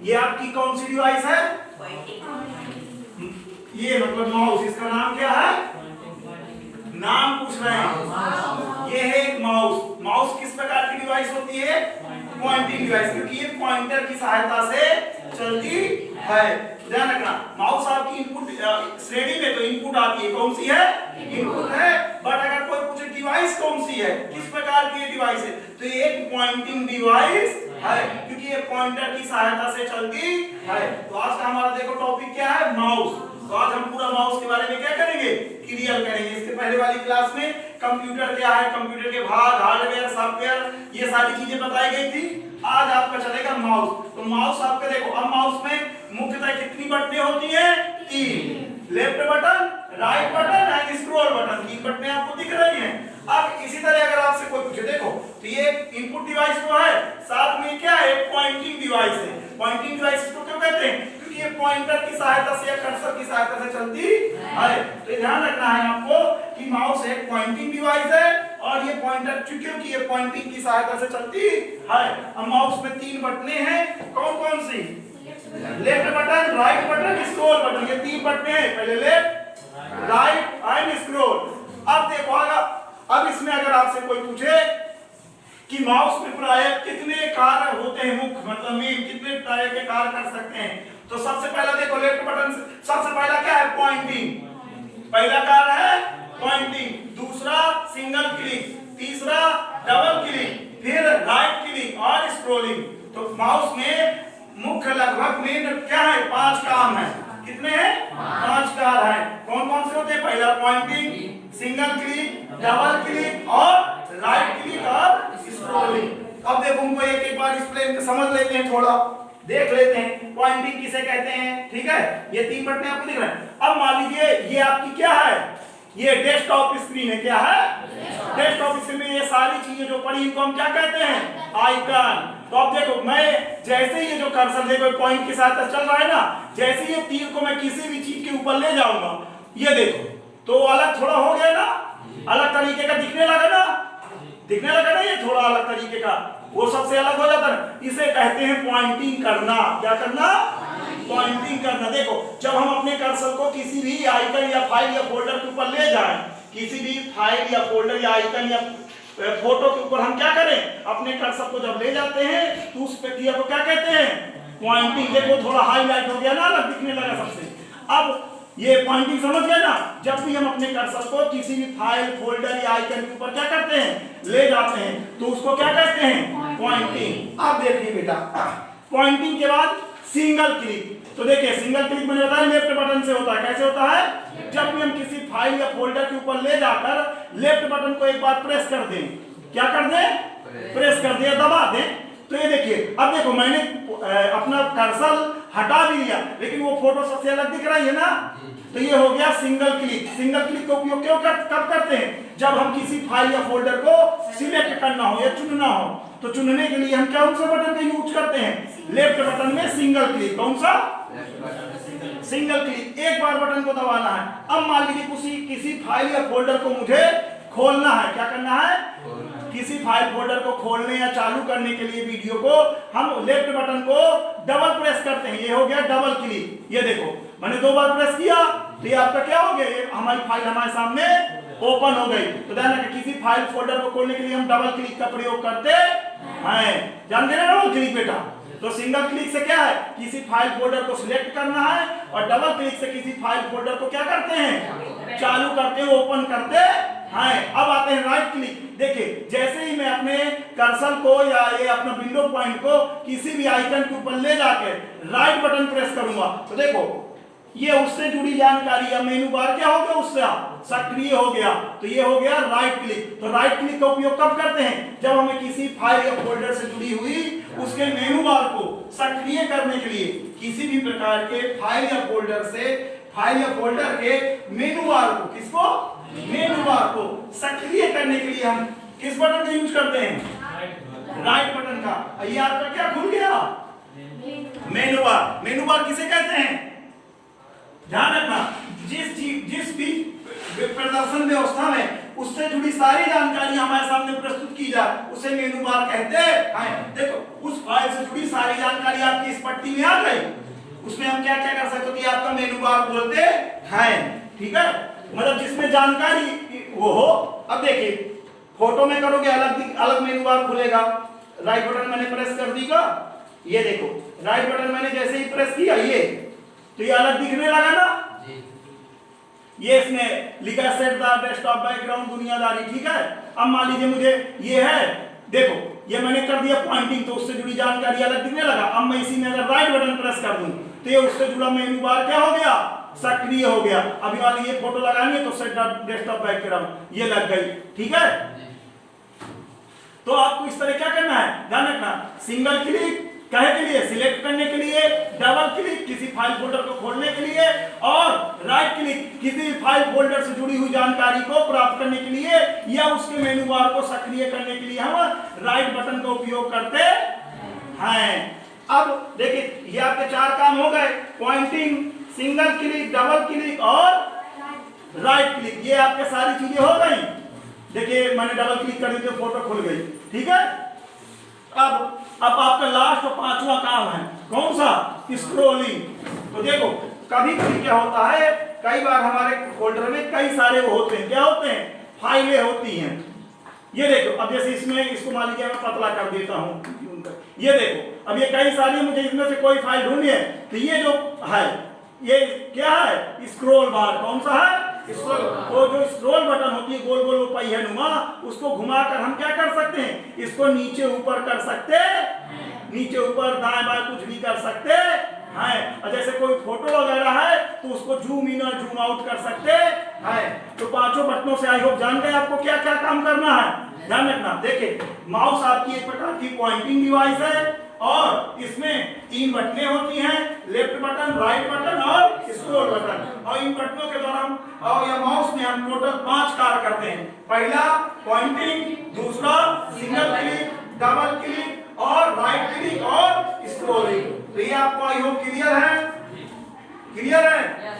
ये आपकी कौन सी डिवाइस है? ये मतलब माउस, इसका नाम क्या है? नाम पूछ रहे हैं। ये है एक माउस। माउस किस प्रकार की डिवाइस होती है? पॉइंटिंग डिवाइस, क्योंकि ये पॉइंटर की सहायता से चलती है। ध्यान रखना, माउस आपकी इनपुट श्रेणी में तो इनपुट आती है, कौन सी है? इनपुट है। बट अगर कोई पूछे डिवाइस कौन सी है, किस प्रकार की ये डिवाइस है, तो ये एक पॉइंटिंग डिवाइस है, क्योंकि ये पॉइंटर की सहायता से चलती है। तो आज का हमारा देखो टॉपिक क्या है? माउस। तो आज हम पूरा माउस के बारे में क्या करेंगे? क्लियर करेंगे। इसके पहले वाली क्लास में कंप्यूटर क्या है, कंप्यूटर के भाग, हार्डवेयर, सॉफ्टवेयर, ये सारी चीजें बताई गई थी। आज आपका चलेगा माउस। तो माउस आपका देखो, अब माउस में मुख्यतः कितनी बटनें होती हैं? 3। Left button, right button and scroll button, 3 बटनें आपको दिख रही हैं। अब इसी तरह अगर आपसे कोई पूछे, देखो तो ये इनपुट डिवाइस तो है, साथ में क्या है? पॉइंटिंग डिवाइस है। पॉइंटिंग डिवाइस को क्यों कहते हैं? क्योंकि ये पॉइंटर की सहायता से या कर्सर की सहायता से चलती है। तो ध्यान रखना है आपको कि माउस एक पॉइंटिंग डिवाइस है और ये पॉइंटर क्योंकि ये पॉइंटिंग की सहायता से चलती है। अब माउस में 3 बटनें हैं, कौन कौन सी? Left button, right button, scroll button, ये 3 बटनें हैं। पहले लेफ्ट, राइट एंड स्क्रॉल। अब देखो अब इसमें अगर आपसे कोई पूछे कि माउस में प्रायः कितने कार्य होते हैं, मुख्य मतलब मेन कितने तरह के कार्य कर सकते हैं, तो सबसे पहला देखो लेफ्ट बटन से सबसे पहला क्या है? पॉइंटिंग। पहला कार्य है पॉइंटिंग, दूसरा सिंगल क्लिक, तीसरा डबल क्लिक, फिर राइट क्लिक और स्क्रॉलिंग। तो माउस में मुख्य लगभग मेन क्या है? 5 काम है। कितने हैं? 5 कार्य हैं। कौन कौन से होते हैं? पहला pointing, single click, double click और राइट क्लिक और स्क्रॉलिंग। अब देखो उनको एक बार एक्सप्लेन समझ लेते हैं, थोड़ा देख लेते हैं। पॉइंटिंग किसे कहते हैं? ठीक है, ये 3 बटनें आपको दिख रहे हैं। अब मान लीजिए ये आपकी क्या है? ये डेस्कटॉप स्क्रीन है। क्या है? डेस्कटॉप स्क्रीन में ये सारी चीजें जो पड़ी इनको हम क्या कहते हैं? आइकन। तो अब देखो मैं जैसे ये जो कर्सर देखो पॉइंट के साथ चल रहा है ना, जैसे ये तीर को मैं किसी भी चीज के ऊपर ले जाऊंगा, ये देखो तो अलग थोड़ा हो गया ना, अलग तरीके का दिखने लगा ना, दिखने लगा ना, ये थोड़ा अलग तरीके का, वो सबसे अलग हो जाता है। इसे कहते हैं पॉइंटिंग करना। क्या करना? पॉइंटिंग करना। देखो जब हम अपने कर्सर को किसी भी आइकन या फाइल या फोल्डर के ऊपर ले जाएं, किसी भी फाइल या फोल्डर या आइकन या फोटो के ऊपर हम क्या करें? अपने कर्सर को जब ले जाते हैं तो उस प्रक्रिया को क्या कहते हैं? पॉइंटिंग। देखो थोड़ा हाईलाइट हो गया ना, अलग दिखने लगा सबसे। अब ये पॉइंटिंग समझ गए ना? जब भी हम अपने कर्सर को किसी भी फाइल, फोल्डर या आइकन के ऊपर क्या करते हैं? ले जाते हैं, तो उसको क्या कहते हैं? पॉइंटिंग। अब देखिए बेटा, पॉइंटिंग के बाद सिंगल क्लिक। तो देखिए सिंगल क्लिक मैंने बताया लेफ्ट बटन से होता है। कैसे होता है? जब भी हम किसी फाइल या फोल्डर के ऊपर ले जाकर लेफ्ट बटन को एक बार प्रेस कर दें, क्या कर दें? प्रेस कर दिया, दबा दें, तो ये देखिए अब देखो मैंने अपना कर्सर हटा भी लिया, लेकिन वो फोटो सबसे अलग दिख रही है ना, तो ये हो गया सिंगल क्लिक। सिंगल क्लिक का उपयोग कब करते हैं? जब हम किसी फाइल या फोल्डर को सिलेक्ट करना हो या चुनना हो, तो चुनने के लिए हम कौन सा बटन का यूज करते हैं? लेफ्ट बटन में सिंगल क्लिक। कौन सा? Single click. एक बार बटन को दबाना है। अब मान लीजिए किसी फाइल या फोल्डर को मुझे खोलना है। क्या करना है? किसी फाइल फोल्डर को खोलने या चालू करने के लिए वीडियो को हम लेफ्ट बटन को डबल प्रेस करते हैं। ये हो गया डबल क्लिक। ये देखो मैंने 2 बार प्रेस किया तो ये आपका क्या हो गया? ये हमारी फाइल हमारे सामने ओपन हो गई। तो ध्यान रखें किसी फाइल फोल्डर को खोलने के लिए हम डबल क्लिक का प्रयोग करते हैं। जानते हैं ना डबल क्लिक बेटा? तो सिंगल क्लिक से क्या है? किसी फाइल फोल्डर को सिलेक्ट करना है, और डबल क्लिक से किसी फाइल फोल्डर को क्या करते हैं? चालू करते हैं, ओपन करते हैं। अब आते हैं राइट क्लिक। देखिए जैसे ही मैं अपने कर्सर को या ये अपना विंडो पॉइंट को किसी भी आइकन के ऊपर ले जाकर राइट बटन प्रेस करूंगा, तो देखो ये उससे जुड़ी जानकारी या मेनू बार क्या हो गया? उससे सक्रिय हो गया। तो ये हो गया राइट क्लिक। तो राइट क्लिक का उपयोग कब करते हैं? जब हमें किसी फाइल या फोल्डर से जुड़ी हुई उसके मेनू बार को सक्रिय करने के लिए, किसी भी प्रकार के फाइल या फोल्डर के मेनू बार को, किसको? मेनू बार को सक्रिय करने के लिए हम किस बटन का यूज करते हैं? राइट बटन का। ये आपका क्या खुल गया? मेनू बार। मेनू बार किसे कहते हैं? ध्यान रखना, जिस भी प्रदर्शन व्यवस्था में उससे जुड़ी सारी जानकारी हमारे सामने प्रस्तुत की जाए उसे मेनू बार कहते हैं। देखो उस फाइल से जुड़ी सारी जानकारी आपकी इस पट्टी में आ गई। उसमें हम क्या क्या कर सकते हो, आपका मेनू बार बोलते हैं, ठीक है, मतलब जिसमें जानकारी वो हो। अब देखिए फोटो में करोगे अलग अलग मेनू बार खुलेगा। राइट बटन मैंने प्रेस कर दीगा, ये देखो राइट बटन मैंने जैसे ही प्रेस किया ये तो ये अलग दिखने लगा ना। ये इसमें लिखा सेट द डेस्कटॉप बैकग्राउंड दुनियादारी, ठीक है। अब मान लीजिए मुझे ये है, देखो ये मैंने कर दिया पॉइंटिंग तो उससे जुड़ी जानकारी अलग दिखने लगा। अब मैं इसी में अगर राइट बटन प्रेस कर दूं तो ये उससे जुड़ा मेनू बार क्या हो गया, सक्रिय हो गया। अभी मान लीजिए फोटो लगानी है तो सेट द डेस्कटॉप बैकग्राउंड ये लग गई, ठीक है। तो आपको इस तरह क्या करना है, ध्यान रखना, सिंगल क्लिक कहे के लिए, सिलेक्ट करने के लिए, डबल क्लिक किसी फाइल फोल्डर को खोलने के लिए, और राइट क्लिक किसी फाइल फोल्डर से जुड़ी हुई जानकारी को प्राप्त करने के लिए या उसके मेनू बार को सक्रिय करने के लिए हम राइट बटन का उपयोग करते हैं। अब देखिए ये आपके 4 काम हो गए, pointing, single click, double click और राइट क्लिक, ये आपके सारी चीजें हो गई। देखिए मैंने डबल क्लिक कर दी तो फोटो खुल गई, ठीक है। अब आपका लास्ट और 5वां काम है, कौन सा, स्क्रॉलिंग। तो देखो कभी कभी क्या होता है, कई बार हमारे फोल्डर में कई सारे वो होते हैं, क्या होते हैं, फाइलें होती हैं। ये देखो अब जैसे इसमें इसको मान लीजिए मैं पतला कर देता हूँ, ये देखो अब ये कई सारी, मुझे इसमें से कोई फाइल ढूंढनी है तो ये जो है ये क्या है, स्क्रॉल बार, कौन सा है, स्क्रॉल। तो जो स्क्रॉल बटन होती है गोल गोल पहिया नुमा, उसको घुमाकर हम क्या कर सकते हैं, इसको नीचे ऊपर कर सकते, नीचे ऊपर दाएं बाएं कुछ भी कर सकते हैं। और जैसे कोई फोटो वगैरह है तो उसको जूम इन और जूम आउट कर सकते हैं। तो 5 बटनों से आई होप जान गए आपको क्या क्या काम करना है। ध्यान रखना, देखिए माउस आपकी एक प्रकार की पॉइंटिंग डिवाइस है और इसमें 3 बटनें होती हैं, लेफ्ट बटन, राइट बटन और स्क्रॉल बटन। और इन बटनों के द्वारा और या माउस में हम टोटल 5 कार्य करते हैं। पहला पॉइंटिंग, दूसरा सिंगल क्लिक, डबल क्लिक और राइट क्लिक और स्क्रॉलिंग। तो ये आपको आई होप क्लियर है, क्लियर है।